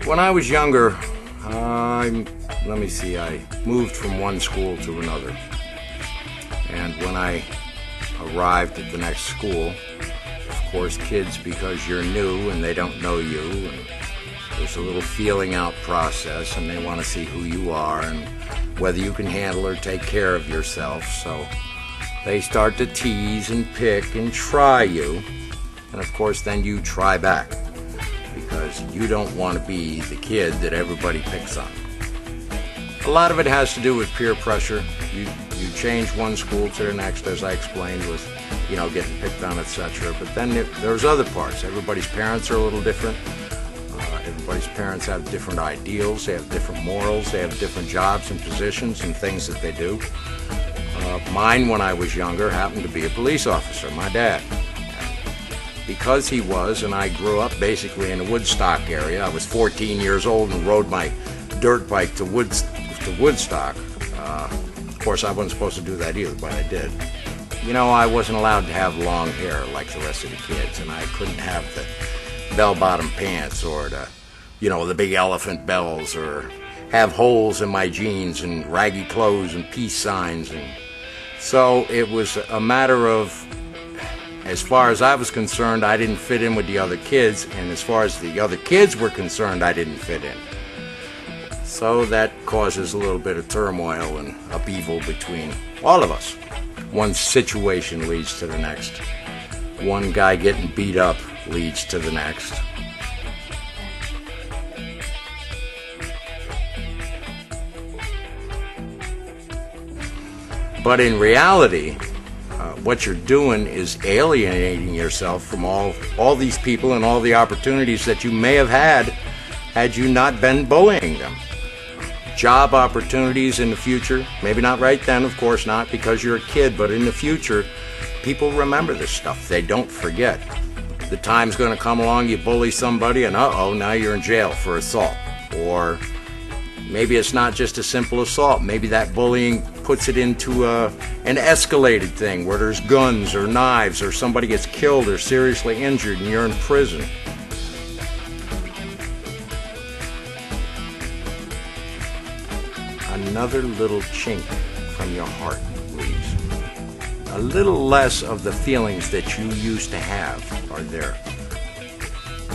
When I was younger, let me see, I moved from one school to another. And when I arrived at the next school, of course, kids, because you're new and they don't know you, and there's a little feeling out process, and they want to see who you are and whether you can handle or take care of yourself. So they start to tease and pick and try you. And of course, then you try back, because you don't want to be the kid that everybody picks on. A lot of it has to do with peer pressure. You change one school to the next, as I explained, with getting picked on, etc. But then there's other parts. Everybody's parents are a little different. Everybody's parents have different ideals. They have different morals. They have different jobs and positions and things that they do. Mine, when I was younger, happened to be a police officer, my dad. Because he was, and I grew up basically in the Woodstock area. I was 14 years old and rode my dirt bike to Woodstock. Of course, I wasn't supposed to do that either, but I did. I wasn't allowed to have long hair like the rest of the kids, and I couldn't have the bell-bottom pants or the big elephant bells, or have holes in my jeans and raggy clothes and peace signs. And so it was a matter of, as far as I was concerned, I didn't fit in with the other kids, and as far as the other kids were concerned, I didn't fit in. So that causes a little bit of turmoil and upheaval between all of us. One situation leads to the next. One guy getting beat up leads to the next. But in reality, what you're doing is alienating yourself from all these people and all the opportunities that you may have had you not been bullying them. Job opportunities in the future, maybe not right then, of course not, because you're a kid, but in the future, people remember this stuff. They don't forget. The time's going to come along, you bully somebody, and now you're in jail for assault. Or maybe it's not just a simple assault. Maybe that bullying puts it into an escalated thing where there's guns or knives, or somebody gets killed or seriously injured and you're in prison. Another little chink from your heart leaves. A little less of the feelings that you used to have are there.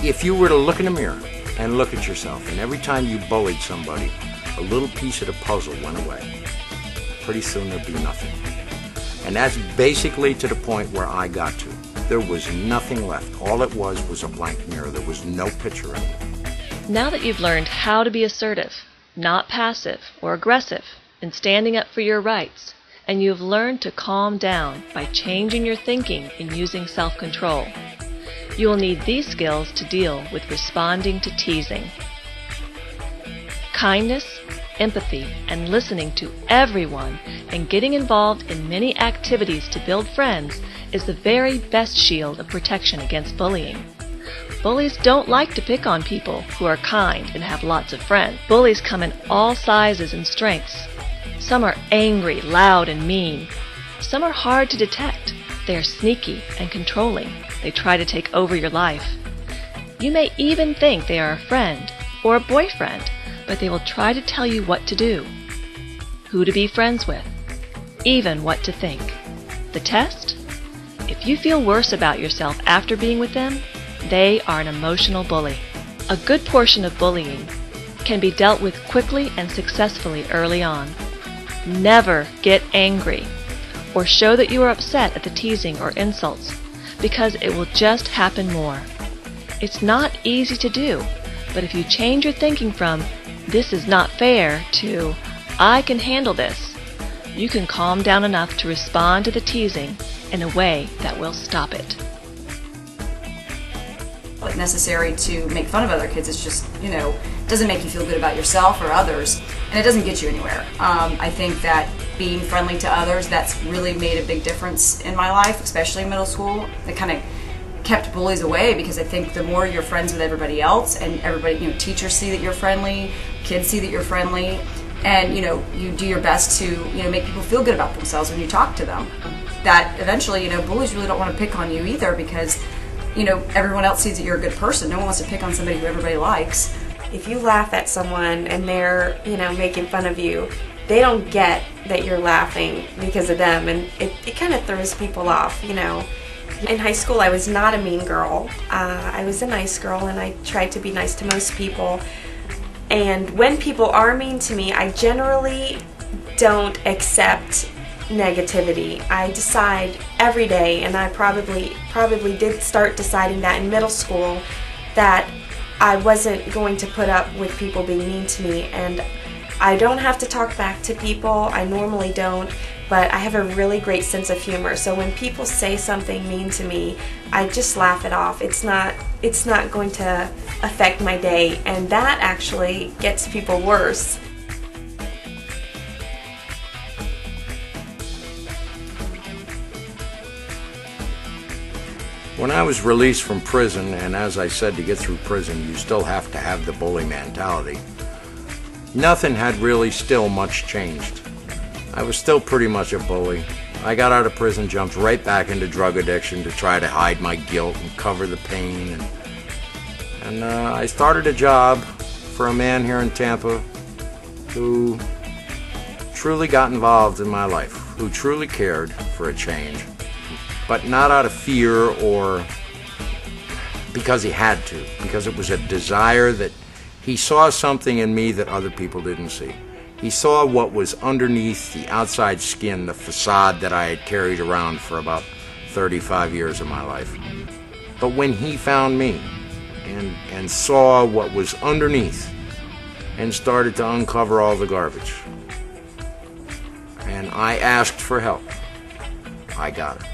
If you were to look in the mirror and look at yourself, and every time you bullied somebody, a little piece of the puzzle went away, pretty soon there'd be nothing. And that's basically to the point where I got to. There was nothing left. All it was a blank mirror. There was no picture anymore. Now that you've learned how to be assertive, not passive or aggressive, in standing up for your rights, and you've learned to calm down by changing your thinking and using self-control, you will need these skills to deal with responding to teasing. Kindness, empathy, and listening to everyone, and getting involved in many activities to build friends is the very best shield of protection against bullying. Bullies don't like to pick on people who are kind and have lots of friends. Bullies come in all sizes and strengths. Some are angry, loud, and mean. Some are hard to detect. They are sneaky and controlling. They try to take over your life. You may even think they are a friend or a boyfriend, but they will try to tell you what to do, who to be friends with, even what to think. The test? If you feel worse about yourself after being with them, they are an emotional bully. A good portion of bullying can be dealt with quickly and successfully early on. Never get angry or show that you are upset at the teasing or insults, because it will just happen more. It's not easy to do, but if you change your thinking from "this is not fair" to "I can handle this," you can calm down enough to respond to the teasing in a way that will stop it. Necessary to make fun of other kids. It's just, doesn't make you feel good about yourself or others, and it doesn't get you anywhere. I think that being friendly to others, that's really made a big difference in my life, especially in middle school. It kind of kept bullies away, because I think the more you're friends with everybody else, and everybody, teachers see that you're friendly, kids see that you're friendly, and you do your best to make people feel good about themselves when you talk to them. That eventually, bullies really don't want to pick on you either, because everyone else sees that you're a good person. No one wants to pick on somebody who everybody likes. if you laugh at someone and they're, you know, making fun of you, they don't get that you're laughing because of them, and it kind of throws people off, you know. In high school, I was not a mean girl. I was a nice girl, and I tried to be nice to most people. And when people are mean to me, I generally don't accept negativity. I decide every day, and I probably did start deciding that in middle school, that I wasn't going to put up with people being mean to me. And I don't have to talk back to people. I normally don't, but I have a really great sense of humor. So when people say something mean to me, I just laugh it off. It's not going to affect my day, and that actually gets people worse. When I was released from prison, and as I said, to get through prison, you still have to have the bully mentality. Nothing had really still much changed. I was still pretty much a bully. I got out of prison, jumped right back into drug addiction to try to hide my guilt and cover the pain. And I started a job for a man here in Tampa who truly got involved in my life, who truly cared for a change, but not out of fear or because he had to, because it was a desire that he saw something in me that other people didn't see. He saw what was underneath the outside skin, the facade that I had carried around for about 35 years of my life. But when he found me and saw what was underneath and started to uncover all the garbage, and I asked for help, I got it.